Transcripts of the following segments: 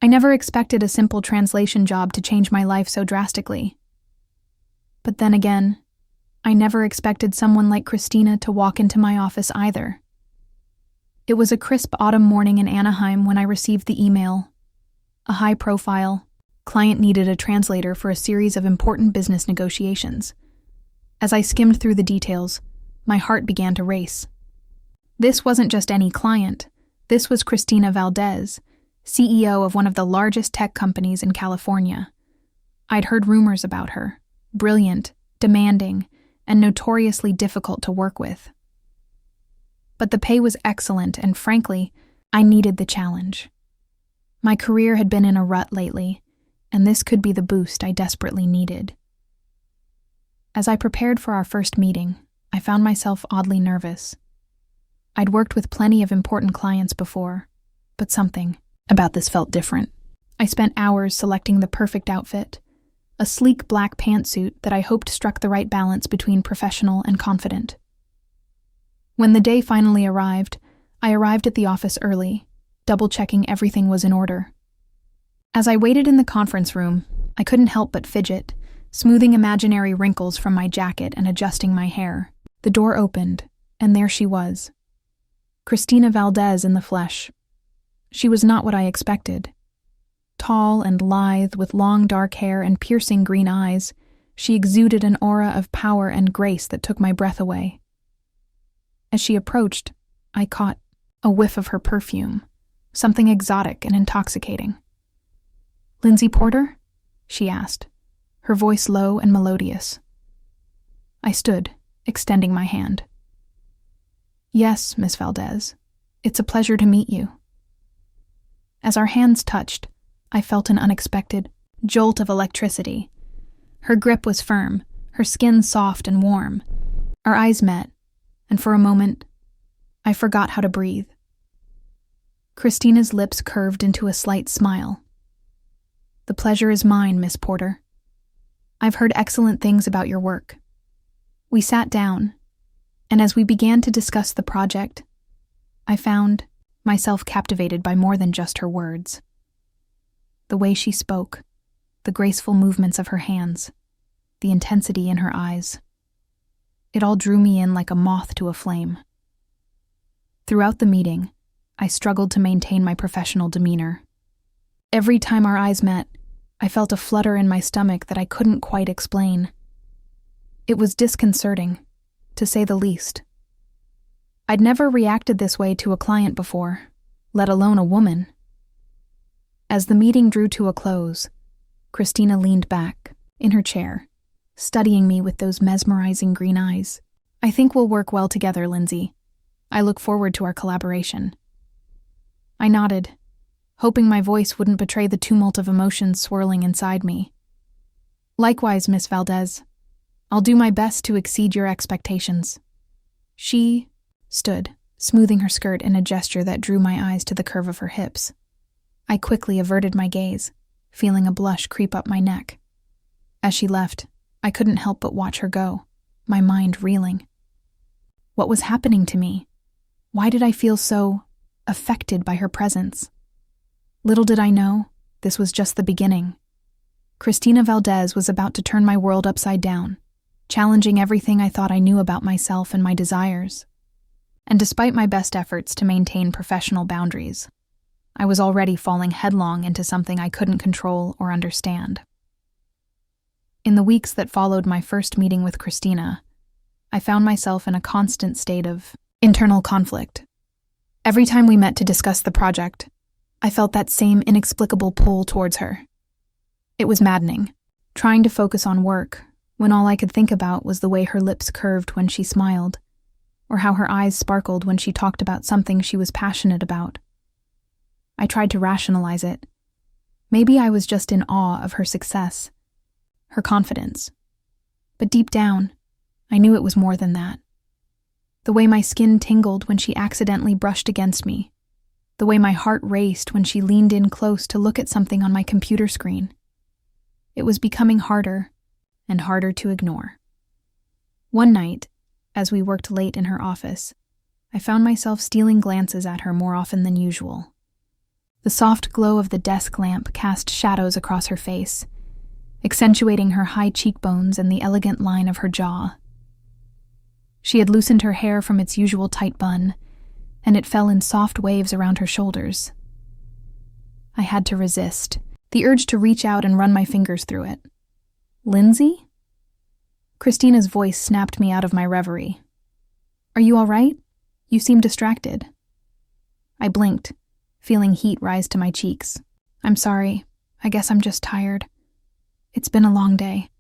I never expected a simple translation job to change my life so drastically. But then again, I never expected someone like Christina to walk into my office either. It was a crisp autumn morning in Anaheim when I received the email. A high-profile client needed a translator for a series of important business negotiations. As I skimmed through the details, my heart began to race. This wasn't just any client. This was Christina Valdez, CEO of one of the largest tech companies in California. I'd heard rumors about her: brilliant, demanding, and notoriously difficult to work with. But the pay was excellent, and frankly, I needed the challenge. My career had been in a rut lately, and this could be the boost I desperately needed. As I prepared for our first meeting, I found myself oddly nervous. I'd worked with plenty of important clients before, but something about this felt different. I spent hours selecting the perfect outfit, a sleek black pantsuit that I hoped struck the right balance between professional and confident. When the day finally arrived, I arrived at the office early, double-checking everything was in order. As I waited in the conference room, I couldn't help but fidget, smoothing imaginary wrinkles from my jacket and adjusting my hair. The door opened, and there she was. Christina Valdez in the flesh. She was not what I expected. Tall and lithe, with long dark hair and piercing green eyes, she exuded an aura of power and grace that took my breath away. As she approached, I caught a whiff of her perfume, something exotic and intoxicating. "Lindsay Porter?" she asked, her voice low and melodious. I stood, extending my hand. "Yes, Miss Valdez. It's a pleasure to meet you." As our hands touched, I felt an unexpected jolt of electricity. Her grip was firm, her skin soft and warm. Our eyes met, and for a moment, I forgot how to breathe. Christina's lips curved into a slight smile. "The pleasure is mine, Miss Porter. I've heard excellent things about your work." We sat down, and as we began to discuss the project, I found myself captivated by more than just her words. The way she spoke, the graceful movements of her hands, the intensity in her eyes. It all drew me in like a moth to a flame. Throughout the meeting, I struggled to maintain my professional demeanor. Every time our eyes met, I felt a flutter in my stomach that I couldn't quite explain. It was disconcerting, to say the least. I'd never reacted this way to a client before, let alone a woman. As the meeting drew to a close, Christina leaned back, in her chair, studying me with those mesmerizing green eyes. "I think we'll work well together, Lindsay. I look forward to our collaboration." I nodded, hoping my voice wouldn't betray the tumult of emotions swirling inside me. "Likewise, Miss Valdez. I'll do my best to exceed your expectations." She stood, smoothing her skirt in a gesture that drew my eyes to the curve of her hips. I quickly averted my gaze, feeling a blush creep up my neck. As she left, I couldn't help but watch her go, my mind reeling. What was happening to me? Why did I feel so affected by her presence? Little did I know, this was just the beginning. Christina Valdez was about to turn my world upside down, challenging everything I thought I knew about myself and my desires. And despite my best efforts to maintain professional boundaries, I was already falling headlong into something I couldn't control or understand. In the weeks that followed my first meeting with Christina, I found myself in a constant state of internal conflict. Every time we met to discuss the project, I felt that same inexplicable pull towards her. It was maddening, trying to focus on work when all I could think about was the way her lips curved when she smiled, or how her eyes sparkled when she talked about something she was passionate about. I tried to rationalize it. Maybe I was just in awe of her success, her confidence. But deep down, I knew it was more than that. The way my skin tingled when she accidentally brushed against me, the way my heart raced when she leaned in close to look at something on my computer screen. It was becoming harder and harder to ignore. One night, as we worked late in her office, I found myself stealing glances at her more often than usual. The soft glow of the desk lamp cast shadows across her face, accentuating her high cheekbones and the elegant line of her jaw. She had loosened her hair from its usual tight bun, and it fell in soft waves around her shoulders. I had to resist, the urge to reach out and run my fingers through it. "Lindsay?" Christina's voice snapped me out of my reverie. "Are you all right? You seem distracted." I blinked, feeling heat rise to my cheeks. "I'm sorry. I guess I'm just tired. It's been a long day."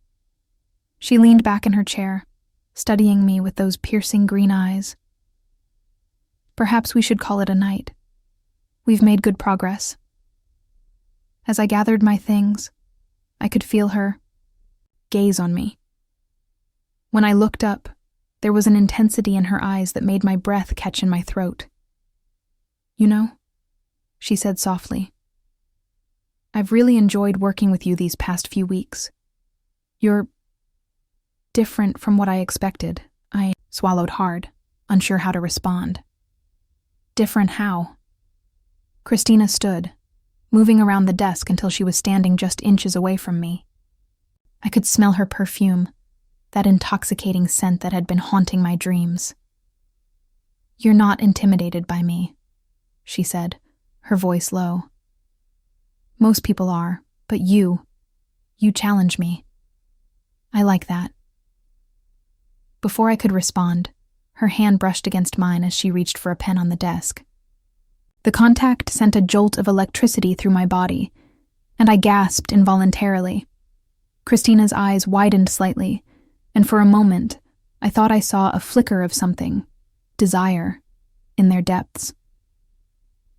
She leaned back in her chair, studying me with those piercing green eyes. "Perhaps we should call it a night. We've made good progress." As I gathered my things, I could feel her gaze on me. When I looked up, there was an intensity in her eyes that made my breath catch in my throat. "You know," she said softly, "I've really enjoyed working with you these past few weeks. You're different from what I expected." I swallowed hard, unsure how to respond. "Different how?" Christina stood, moving around the desk until she was standing just inches away from me. I could smell her perfume, that intoxicating scent that had been haunting my dreams. "You're not intimidated by me," she said, her voice low. "Most people are, but you challenge me. I like that." Before I could respond, her hand brushed against mine as she reached for a pen on the desk. The contact sent a jolt of electricity through my body, and I gasped involuntarily. Christina's eyes widened slightly, and for a moment, I thought I saw a flicker of something, desire, in their depths.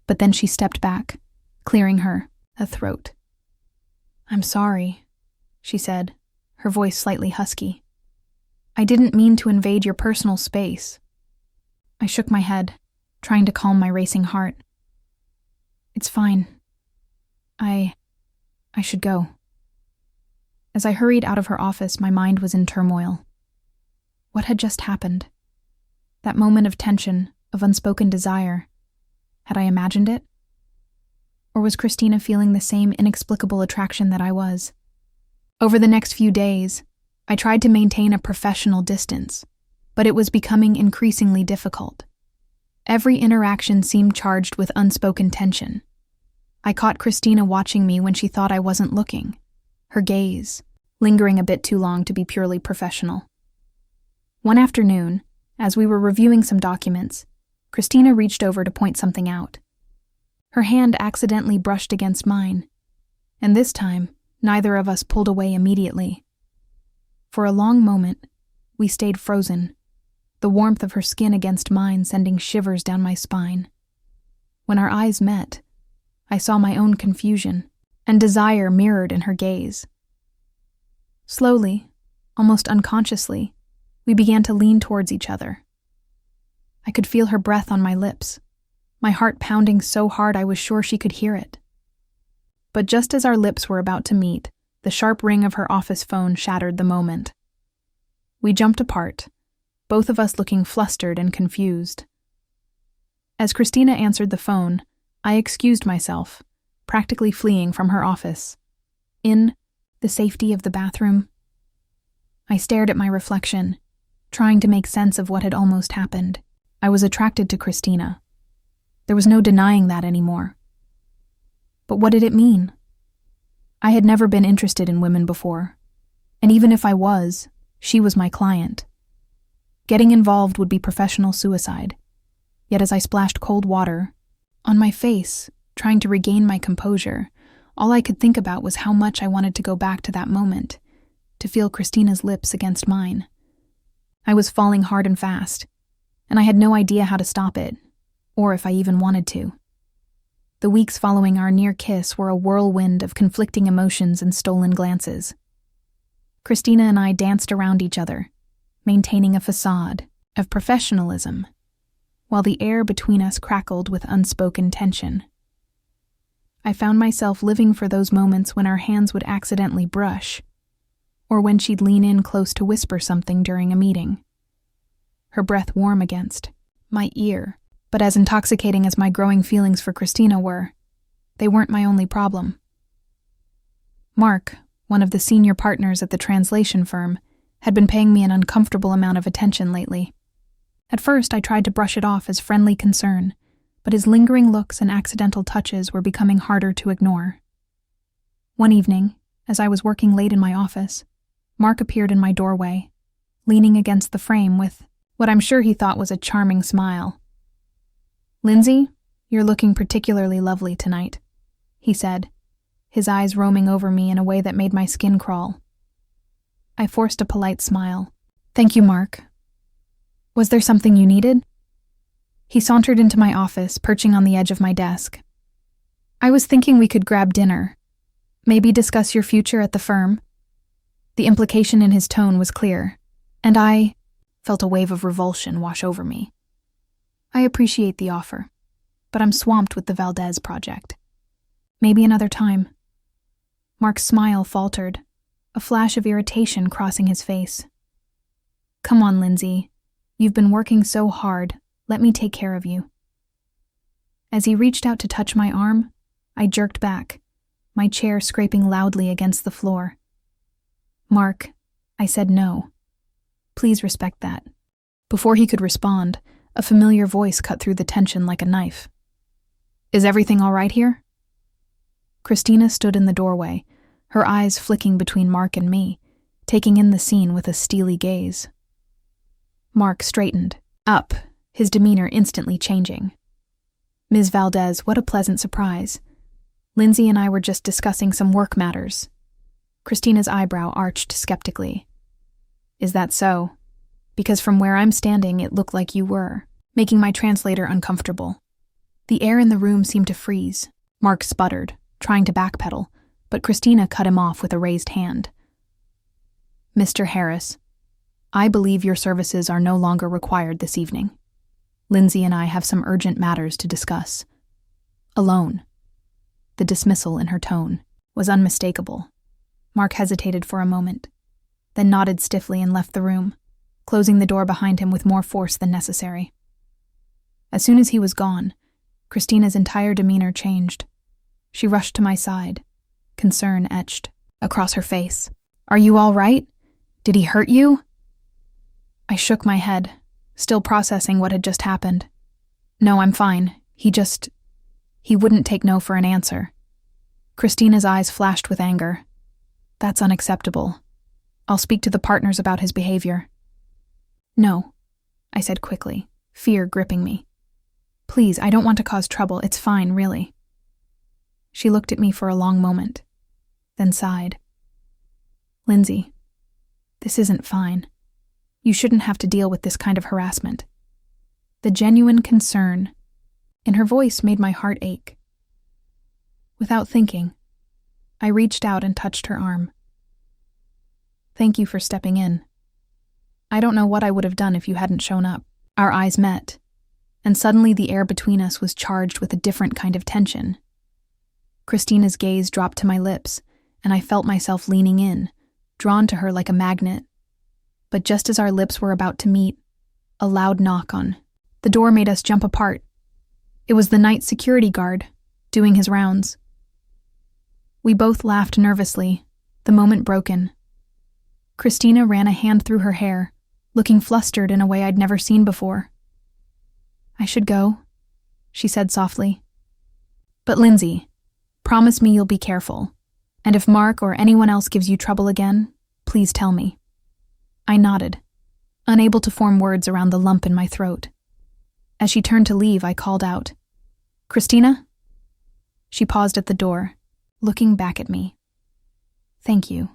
But then she stepped back, clearing her throat. "I'm sorry," she said, her voice slightly husky. "I didn't mean to invade your personal space." I shook my head, trying to calm my racing heart. "It's fine. I should go." As I hurried out of her office, my mind was in turmoil. What had just happened? That moment of tension, of unspoken desire. Had I imagined it? Or was Christina feeling the same inexplicable attraction that I was? Over the next few days, I tried to maintain a professional distance, but it was becoming increasingly difficult. Every interaction seemed charged with unspoken tension. I caught Christina watching me when she thought I wasn't looking, her gaze lingering a bit too long to be purely professional. One afternoon, as we were reviewing some documents, Christina reached over to point something out. Her hand accidentally brushed against mine, and this time, neither of us pulled away immediately. For a long moment, we stayed frozen, the warmth of her skin against mine sending shivers down my spine. When our eyes met, I saw my own confusion and desire mirrored in her gaze. Slowly, almost unconsciously, we began to lean towards each other. I could feel her breath on my lips, my heart pounding so hard I was sure she could hear it. But just as our lips were about to meet, the sharp ring of her office phone shattered the moment. We jumped apart, both of us looking flustered and confused. As Christina answered the phone, I excused myself, practically fleeing from her office. In the safety of the bathroom, I stared at my reflection, trying to make sense of what had almost happened. I was attracted to Christina. There was no denying that anymore. But what did it mean? I had never been interested in women before, and even if I was, she was my client. Getting involved would be professional suicide. Yet as I splashed cold water on my face, trying to regain my composure, all I could think about was how much I wanted to go back to that moment, to feel Christina's lips against mine. I was falling hard and fast, and I had no idea how to stop it, or if I even wanted to. The weeks following our near kiss were a whirlwind of conflicting emotions and stolen glances. Christina and I danced around each other, maintaining a facade of professionalism, while the air between us crackled with unspoken tension. I found myself living for those moments when our hands would accidentally brush, or when she'd lean in close to whisper something during a meeting. Her breath warm against my ear, but as intoxicating as my growing feelings for Christina were, they weren't my only problem. Mark, one of the senior partners at the translation firm, had been paying me an uncomfortable amount of attention lately. At first, I tried to brush it off as friendly concern, but his lingering looks and accidental touches were becoming harder to ignore. One evening, as I was working late in my office, Mark appeared in my doorway, leaning against the frame with what I'm sure he thought was a charming smile. "Lindsay, you're looking particularly lovely tonight," he said, his eyes roaming over me in a way that made my skin crawl. I forced a polite smile. "Thank you, Mark. Was there something you needed?" He sauntered into my office, perching on the edge of my desk. "I was thinking we could grab dinner. Maybe discuss your future at the firm." The implication in his tone was clear, and I felt a wave of revulsion wash over me. "I appreciate the offer, but I'm swamped with the Valdez project. Maybe another time." Mark's smile faltered, a flash of irritation crossing his face. "Come on, Lindsay. You've been working so hard. Let me take care of you." As he reached out to touch my arm, I jerked back, my chair scraping loudly against the floor. "Mark," I said no. "Please respect that." Before he could respond, a familiar voice cut through the tension like a knife. "Is everything all right here?" Christina stood in the doorway, her eyes flicking between Mark and me, taking in the scene with a steely gaze. Mark straightened up, his demeanor instantly changing. "Ms. Valdez, what a pleasant surprise. Lindsay and I were just discussing some work matters." Christina's eyebrow arched skeptically. "Is that so? Because from where I'm standing, it looked like you were," making my translator uncomfortable. The air in the room seemed to freeze. Mark sputtered, trying to backpedal, but Christina cut him off with a raised hand. "Mr. Harris, I believe your services are no longer required this evening. Lindsay and I have some urgent matters to discuss. Alone." The dismissal in her tone was unmistakable. Mark hesitated for a moment, then nodded stiffly and left the room, closing the door behind him with more force than necessary. As soon as he was gone, Christina's entire demeanor changed. She rushed to my side, concern etched across her face. "Are you all right? Did he hurt you?" I shook my head, still processing what had just happened. "No, I'm fine. He wouldn't take no for an answer." Christina's eyes flashed with anger. "That's unacceptable. I'll speak to the partners about his behavior." "No," I said quickly, fear gripping me. "Please, I don't want to cause trouble. It's fine, really." She looked at me for a long moment, then sighed. "Lindsay, this isn't fine. You shouldn't have to deal with this kind of harassment." The genuine concern in her voice made my heart ache. Without thinking, I reached out and touched her arm. "Thank you for stepping in. I don't know what I would have done if you hadn't shown up." Our eyes met, and suddenly the air between us was charged with a different kind of tension. Christina's gaze dropped to my lips, and I felt myself leaning in, drawn to her like a magnet. But just as our lips were about to meet, a loud knock on the door made us jump apart. It was the night security guard, doing his rounds. We both laughed nervously, the moment broken. Christina ran a hand through her hair, looking flustered in a way I'd never seen before. "I should go," she said softly. "But Lindsay, promise me you'll be careful, and if Mark or anyone else gives you trouble again, please tell me." I nodded, unable to form words around the lump in my throat. As she turned to leave, I called out, "Christina?" She paused at the door, looking back at me. "Thank you,"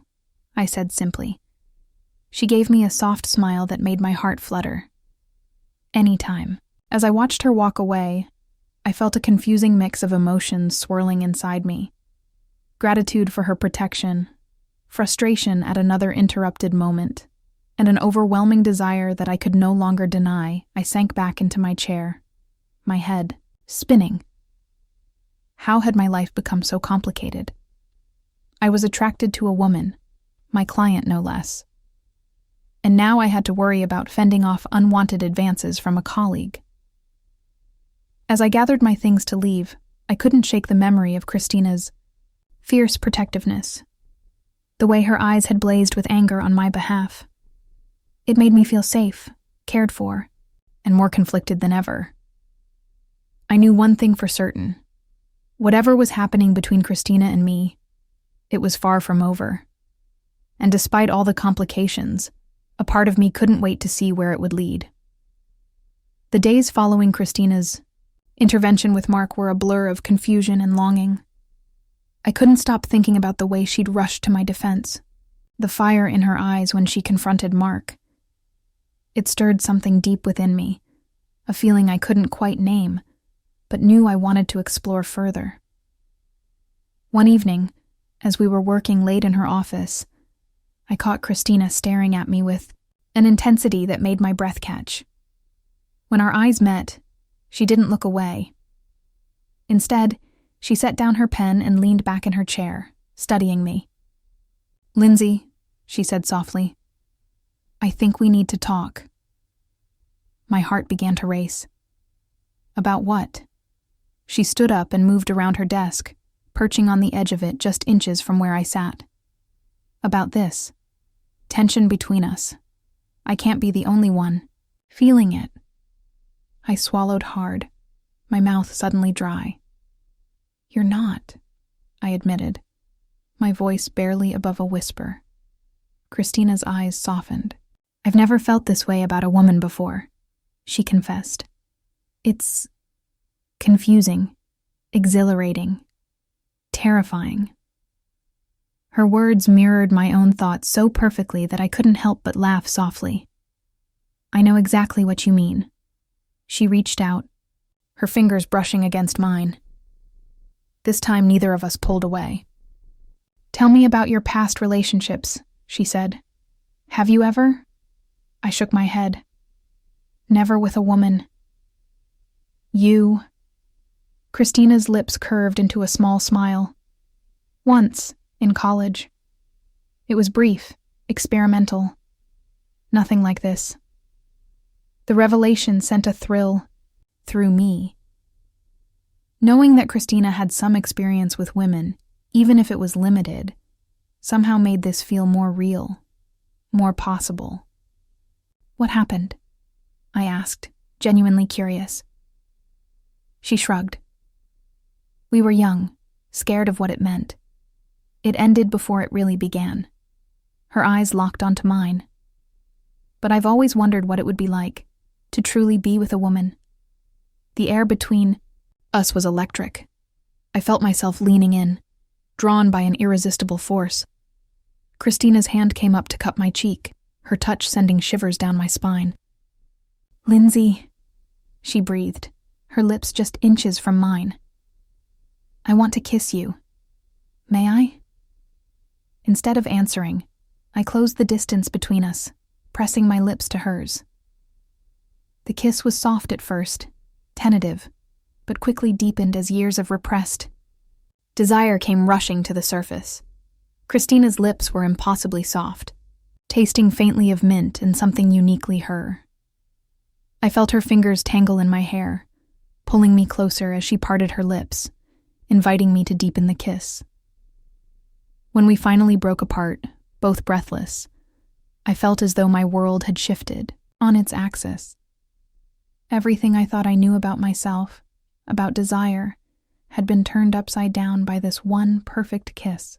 I said simply. She gave me a soft smile that made my heart flutter. "Anytime." As I watched her walk away, I felt a confusing mix of emotions swirling inside me. Gratitude for her protection, frustration at another interrupted moment, and an overwhelming desire that I could no longer deny. I sank back into my chair, my head spinning. How had my life become so complicated? I was attracted to a woman, my client no less. And now I had to worry about fending off unwanted advances from a colleague. As I gathered my things to leave, I couldn't shake the memory of Christina's fierce protectiveness, the way her eyes had blazed with anger on my behalf. It made me feel safe, cared for, and more conflicted than ever. I knew one thing for certain. Whatever was happening between Christina and me, it was far from over. And despite all the complications, a part of me couldn't wait to see where it would lead. The days following Christina's intervention with Mark were a blur of confusion and longing. I couldn't stop thinking about the way she'd rushed to my defense, the fire in her eyes when she confronted Mark. It stirred something deep within me, a feeling I couldn't quite name, but knew I wanted to explore further. One evening, as we were working late in her office, I caught Christina staring at me with an intensity that made my breath catch. When our eyes met, she didn't look away. Instead, she set down her pen and leaned back in her chair, studying me. "Lindsay," she said softly, "I think we need to talk." My heart began to race. About what? She stood up and moved around her desk, perching on the edge of it just inches from where I sat. About this. Tension between us. I can't be the only one feeling it. I swallowed hard, my mouth suddenly dry. "You're not," I admitted, my voice barely above a whisper. Christina's eyes softened. "I've never felt this way about a woman before," she confessed. "It's confusing, exhilarating, terrifying." Her words mirrored my own thoughts so perfectly that I couldn't help but laugh softly. "I know exactly what you mean." She reached out, her fingers brushing against mine. This time neither of us pulled away. "Tell me about your past relationships," she said. "Have you ever?" I shook my head. "Never with a woman." "You?" Christina's lips curved into a small smile. "Once, in college. It was brief, experimental. Nothing like this." The revelation sent a thrill through me. Knowing that Christina had some experience with women, even if it was limited, somehow made this feel more real, more possible. "What happened?" I asked, genuinely curious. She shrugged. "We were young, scared of what it meant. It ended before it really began." Her eyes locked onto mine. "But I've always wondered what it would be like to truly be with a woman." The air between us was electric. I felt myself leaning in, drawn by an irresistible force. Christina's hand came up to cup my cheek, her touch sending shivers down my spine. "Lindsay," she breathed, her lips just inches from mine. "I want to kiss you. May I?" Instead of answering, I closed the distance between us, pressing my lips to hers. The kiss was soft at first, tentative, but quickly deepened as years of repressed desire came rushing to the surface. Christina's lips were impossibly soft, tasting faintly of mint and something uniquely her. I felt her fingers tangle in my hair, pulling me closer as she parted her lips, inviting me to deepen the kiss. When we finally broke apart, both breathless, I felt as though my world had shifted on its axis. Everything I thought I knew about myself, about desire, had been turned upside down by this one perfect kiss.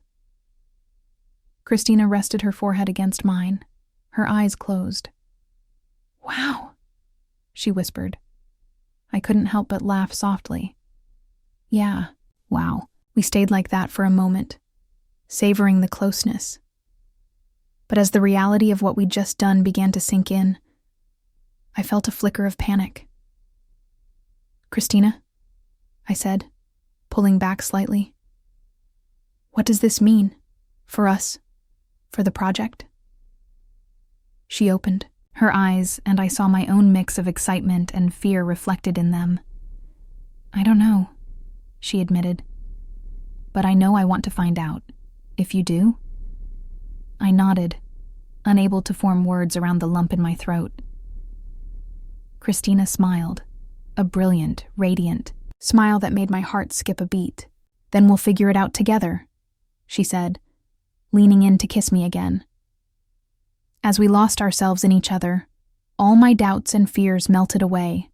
Christina rested her forehead against mine, her eyes closed. "Wow," she whispered. I couldn't help but laugh softly. "Yeah, wow." We stayed like that for a moment, savoring the closeness. But as the reality of what we'd just done began to sink in, I felt a flicker of panic. "Christina," I said, pulling back slightly. "What does this mean? For us? For the project?" She opened her eyes, and I saw my own mix of excitement and fear reflected in them. "I don't know," she admitted. "But I know I want to find out. If you do?" I nodded, unable to form words around the lump in my throat. Christina smiled, a brilliant, radiant smile that made my heart skip a beat. "Then we'll figure it out together," she said, leaning in to kiss me again. As we lost ourselves in each other, all my doubts and fears melted away.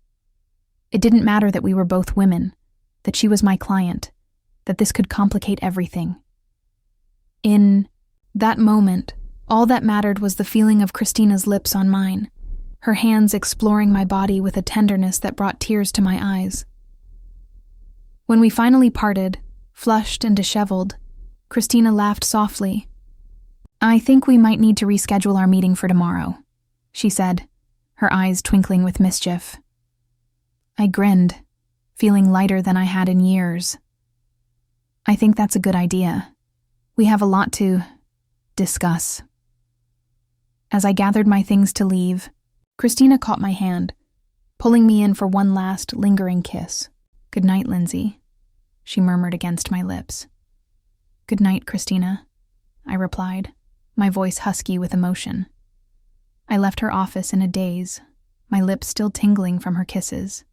It didn't matter that we were both women, that she was my client, that this could complicate everything. In that moment, all that mattered was the feeling of Christina's lips on mine, her hands exploring my body with a tenderness that brought tears to my eyes. When we finally parted, flushed and disheveled, Christina laughed softly. "I think we might need to reschedule our meeting for tomorrow," she said, her eyes twinkling with mischief. I grinned, feeling lighter than I had in years. "I think that's a good idea. We have a lot to discuss." As I gathered my things to leave, Christina caught my hand, pulling me in for one last, lingering kiss. "Good night, Lindsay," she murmured against my lips. "Good night, Christina," I replied, my voice husky with emotion. I left her office in a daze, my lips still tingling from her kisses.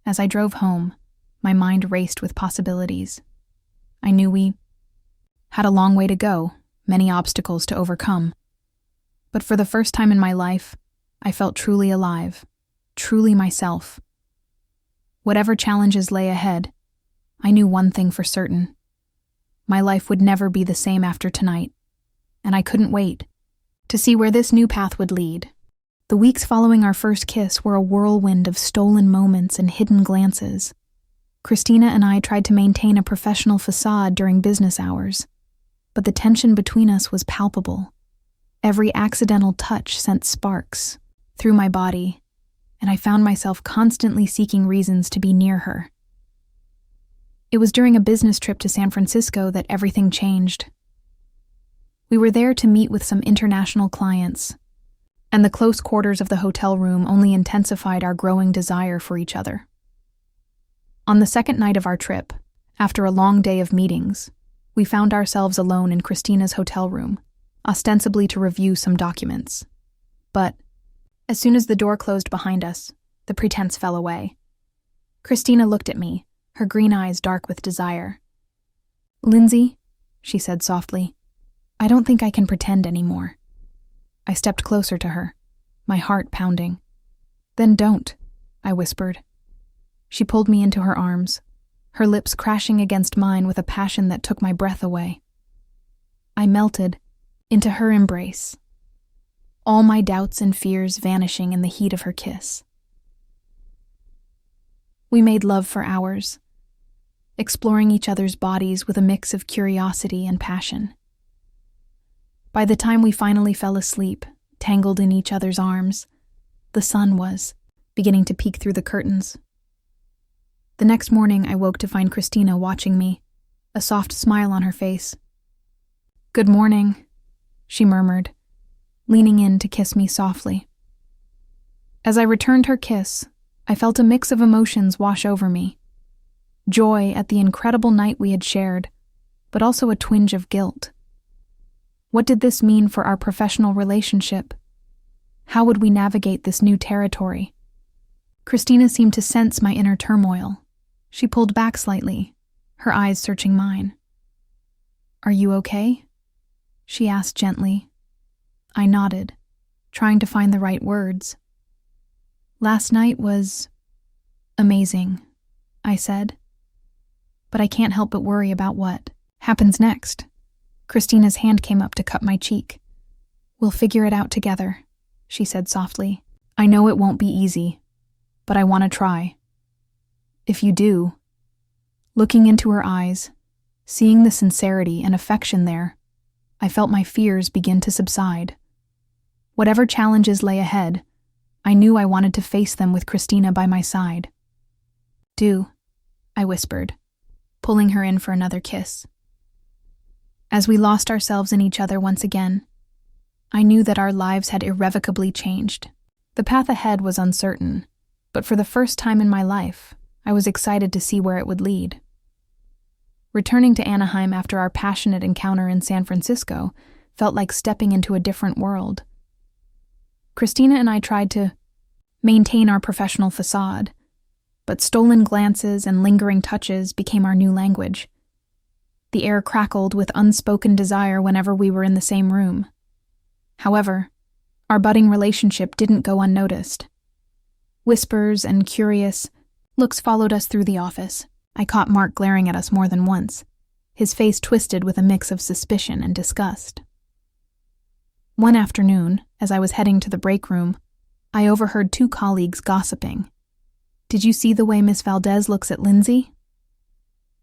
As I drove home, my mind raced with possibilities. I knew we had a long way to go, many obstacles to overcome. But for the first time in my life, I felt truly alive, truly myself. Whatever challenges lay ahead, I knew one thing for certain. My life would never be the same after tonight, and I couldn't wait to see where this new path would lead. The weeks following our first kiss were a whirlwind of stolen moments and hidden glances. Christina and I tried to maintain a professional facade during business hours, but the tension between us was palpable. Every accidental touch sent sparks through my body, and I found myself constantly seeking reasons to be near her. It was during a business trip to San Francisco that everything changed. We were there to meet with some international clients, and the close quarters of the hotel room only intensified our growing desire for each other. On the second night of our trip, after a long day of meetings, we found ourselves alone in Christina's hotel room, ostensibly to review some documents. But as soon as the door closed behind us, the pretense fell away. Christina looked at me, her green eyes dark with desire. "Lindsay," she said softly, "I don't think I can pretend anymore." I stepped closer to her, my heart pounding. "Then don't," I whispered. She pulled me into her arms, her lips crashing against mine with a passion that took my breath away. I melted into her embrace, all my doubts and fears vanishing in the heat of her kiss. We made love for hours, exploring each other's bodies with a mix of curiosity and passion. By the time we finally fell asleep, tangled in each other's arms, the sun was beginning to peek through the curtains. The next morning, I woke to find Christina watching me, a soft smile on her face. "Good morning," she murmured, leaning in to kiss me softly. As I returned her kiss, I felt a mix of emotions wash over me. Joy at the incredible night we had shared, but also a twinge of guilt. What did this mean for our professional relationship? How would we navigate this new territory? Christina seemed to sense my inner turmoil. She pulled back slightly, her eyes searching mine. "Are you okay?" she asked gently. I nodded, trying to find the right words. "Last night was amazing," I said. "But I can't help but worry about what happens next." Christina's hand came up to cup my cheek. "We'll figure it out together," she said softly. "I know it won't be easy, but I want to try. If you do." Looking into her eyes, seeing the sincerity and affection there, I felt my fears begin to subside. Whatever challenges lay ahead, I knew I wanted to face them with Christina by my side. "Do," I whispered, pulling her in for another kiss. As we lost ourselves in each other once again, I knew that our lives had irrevocably changed. The path ahead was uncertain, but for the first time in my life, I was excited to see where it would lead. Returning to Anaheim after our passionate encounter in San Francisco felt like stepping into a different world. Christina and I tried to maintain our professional facade, but stolen glances and lingering touches became our new language. The air crackled with unspoken desire whenever we were in the same room. However, our budding relationship didn't go unnoticed. Whispers and curious looks followed us through the office. I caught Mark glaring at us more than once, his face twisted with a mix of suspicion and disgust. One afternoon, as I was heading to the break room, I overheard two colleagues gossiping. "Did you see the way Miss Valdez looks at Lindsay?"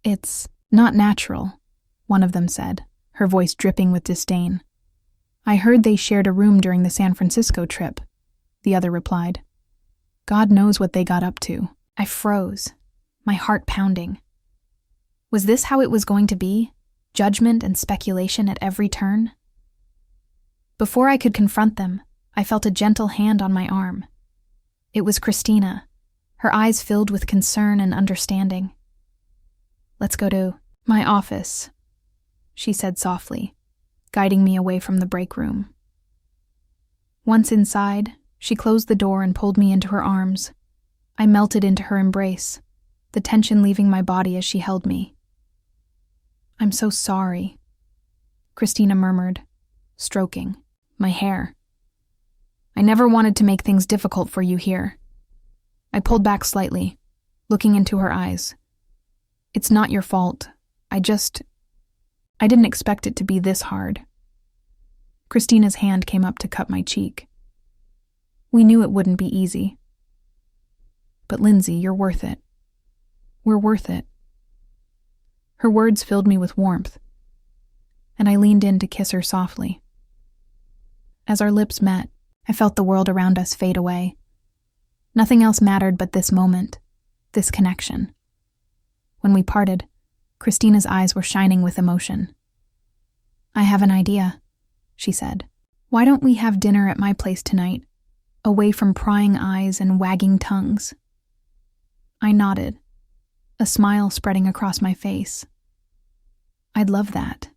"It's not natural," one of them said, her voice dripping with disdain. "I heard they shared a room during the San Francisco trip," the other replied. "God knows what they got up to." I froze, my heart pounding. Was this how it was going to be? Judgment and speculation at every turn? Before I could confront them, I felt a gentle hand on my arm. It was Christina, her eyes filled with concern and understanding. "Let's go to my office," she said softly, guiding me away from the break room. Once inside, she closed the door and pulled me into her arms. I melted into her embrace, the tension leaving my body as she held me. "I'm so sorry," Christina murmured, stroking my hair. "I never wanted to make things difficult for you here." I pulled back slightly, looking into her eyes. "It's not your fault. I didn't expect it to be this hard." Christina's hand came up to cup my cheek. "We knew it wouldn't be easy. But Lindsay, you're worth it. We're worth it." Her words filled me with warmth, and I leaned in to kiss her softly. As our lips met, I felt the world around us fade away. Nothing else mattered but this moment, this connection. When we parted, Christina's eyes were shining with emotion. "I have an idea," she said. "Why don't we have dinner at my place tonight, away from prying eyes and wagging tongues?" I nodded, a smile spreading across my face. "I'd love that."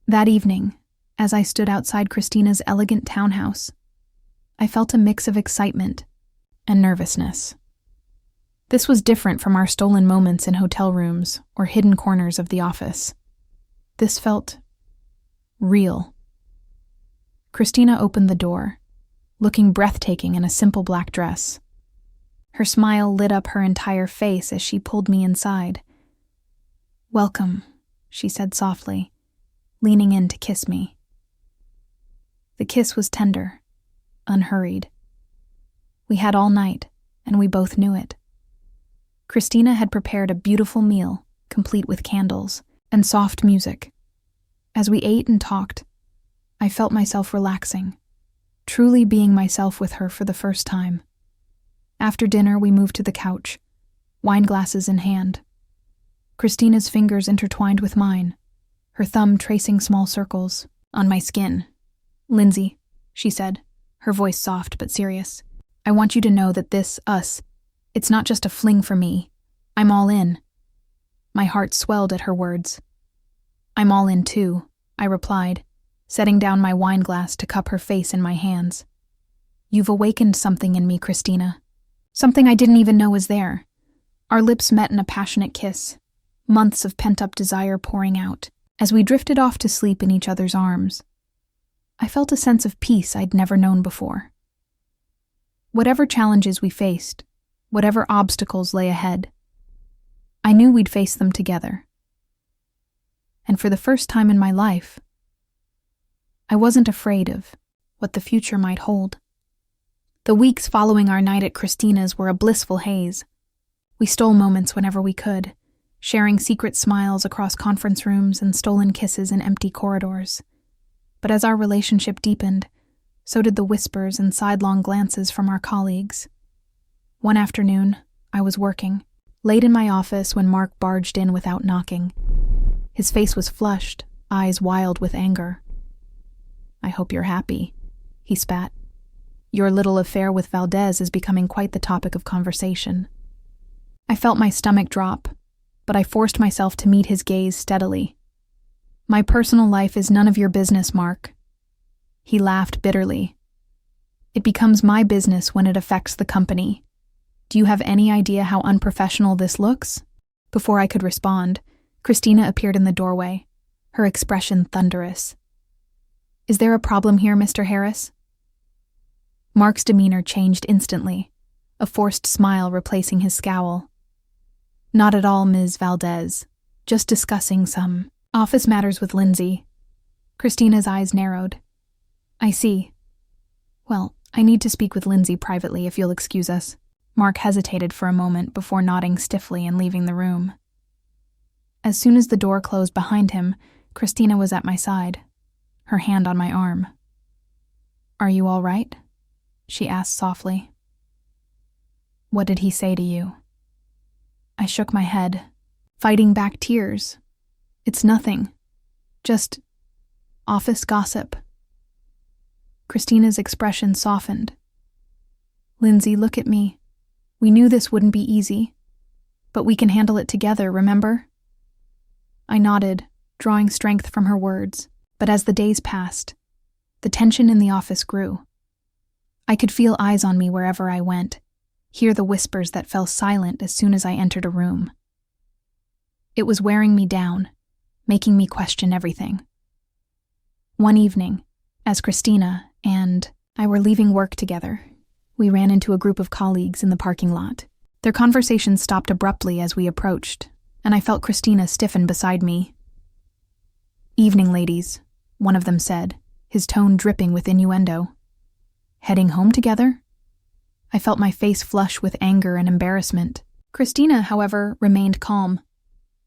That evening, as I stood outside Christina's elegant townhouse, I felt a mix of excitement and nervousness. This was different from our stolen moments in hotel rooms or hidden corners of the office. This felt real. Christina opened the door, looking breathtaking in a simple black dress. Her smile lit up her entire face as she pulled me inside. "Welcome," she said softly, leaning in to kiss me. The kiss was tender, unhurried. We had all night, and we both knew it. Christina had prepared a beautiful meal, complete with candles and soft music. As we ate and talked, I felt myself relaxing, truly being myself with her for the first time. After dinner, we moved to the couch, wine glasses in hand. Christina's fingers intertwined with mine, her thumb tracing small circles on my skin. "Lindsay," she said, her voice soft but serious, "I want you to know that it's not just a fling for me. I'm all in." My heart swelled at her words. "I'm all in too," I replied, setting down my wine glass to cup her face in my hands. "You've awakened something in me, Christina. Something I didn't even know was there." Our lips met in a passionate kiss, months of pent-up desire pouring out. As we drifted off to sleep in each other's arms, I felt a sense of peace I'd never known before. Whatever challenges we faced, whatever obstacles lay ahead, I knew we'd face them together. And for the first time in my life, I wasn't afraid of what the future might hold. The weeks following our night at Christina's were a blissful haze. We stole moments whenever we could, sharing secret smiles across conference rooms and stolen kisses in empty corridors. But as our relationship deepened, so did the whispers and sidelong glances from our colleagues. One afternoon, I was working, late in my office when Mark barged in without knocking. His face was flushed, eyes wild with anger. "I hope you're happy," he spat. "Your little affair with Valdez is becoming quite the topic of conversation." I felt my stomach drop, but I forced myself to meet his gaze steadily. "My personal life is none of your business, Mark." He laughed bitterly. "It becomes my business when it affects the company." Do you have any idea how unprofessional this looks? Before I could respond, Christina appeared in the doorway, her expression thunderous. Is there a problem here, Mr. Harris? Mark's demeanor changed instantly, a forced smile replacing his scowl. Not at all, Ms. Valdez. Just discussing some office matters with Lindsay. Christina's eyes narrowed. I see. Well, I need to speak with Lindsay privately if you'll excuse us. Mark hesitated for a moment before nodding stiffly and leaving the room. As soon as the door closed behind him, Christina was at my side, her hand on my arm. Are you all right? She asked softly. What did he say to you? I shook my head, fighting back tears. It's nothing. Just office gossip. Christina's expression softened. Lindsay, look at me. We knew this wouldn't be easy, but we can handle it together, remember? I nodded, drawing strength from her words, but as the days passed, the tension in the office grew. I could feel eyes on me wherever I went, hear the whispers that fell silent as soon as I entered a room. It was wearing me down, making me question everything. One evening, as Christina and I were leaving work together, we ran into a group of colleagues in the parking lot. Their conversation stopped abruptly as we approached, and I felt Christina stiffen beside me. Evening, ladies, one of them said, his tone dripping with innuendo. Heading home together? I felt my face flush with anger and embarrassment. Christina, however, remained calm.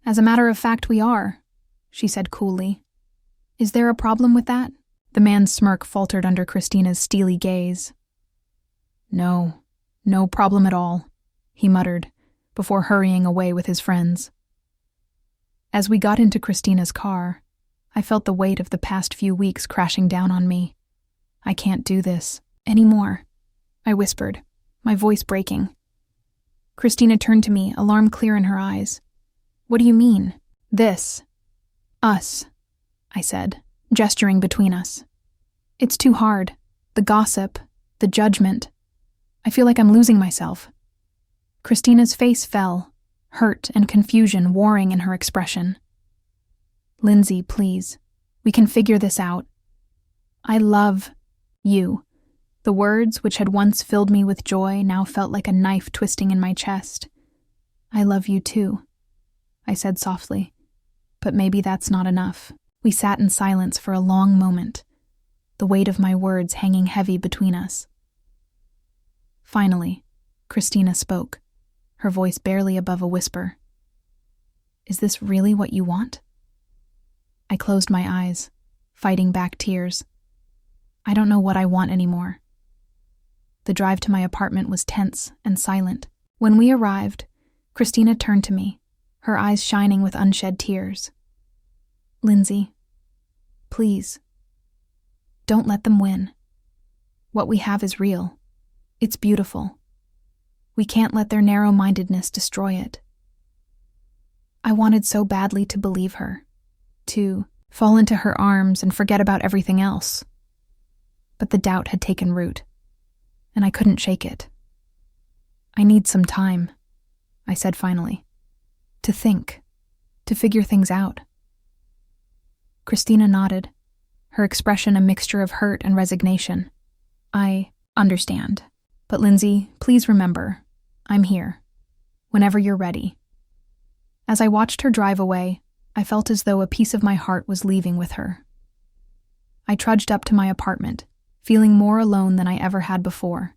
As a matter of fact, we are, she said coolly. Is there a problem with that? The man's smirk faltered under Christina's steely gaze. No problem at all, he muttered, before hurrying away with his friends. As we got into Christina's car, I felt the weight of the past few weeks crashing down on me. I can't do this anymore, I whispered, my voice breaking. Christina turned to me, alarm clear in her eyes. What do you mean? This. Us, I said, gesturing between us. It's too hard. The gossip, the judgment. I feel like I'm losing myself. Christina's face fell, hurt and confusion warring in her expression. Lindsay, please. We can figure this out. I love you. The words, which had once filled me with joy, now felt like a knife twisting in my chest. I love you too, I said softly. But maybe that's not enough. We sat in silence for a long moment, the weight of my words hanging heavy between us. Finally, Christina spoke, her voice barely above a whisper. Is this really what you want? I closed my eyes, fighting back tears. I don't know what I want anymore. The drive to my apartment was tense and silent. When we arrived, Christina turned to me, her eyes shining with unshed tears. Lindsay, please, don't let them win. What we have is real. It's beautiful. We can't let their narrow-mindedness destroy it. I wanted so badly to believe her, to fall into her arms and forget about everything else. But the doubt had taken root, and I couldn't shake it. I need some time, I said finally, to think, to figure things out. Christina nodded, her expression a mixture of hurt and resignation. I understand. But Lindsay, please remember, I'm here, whenever you're ready. As I watched her drive away, I felt as though a piece of my heart was leaving with her. I trudged up to my apartment, feeling more alone than I ever had before.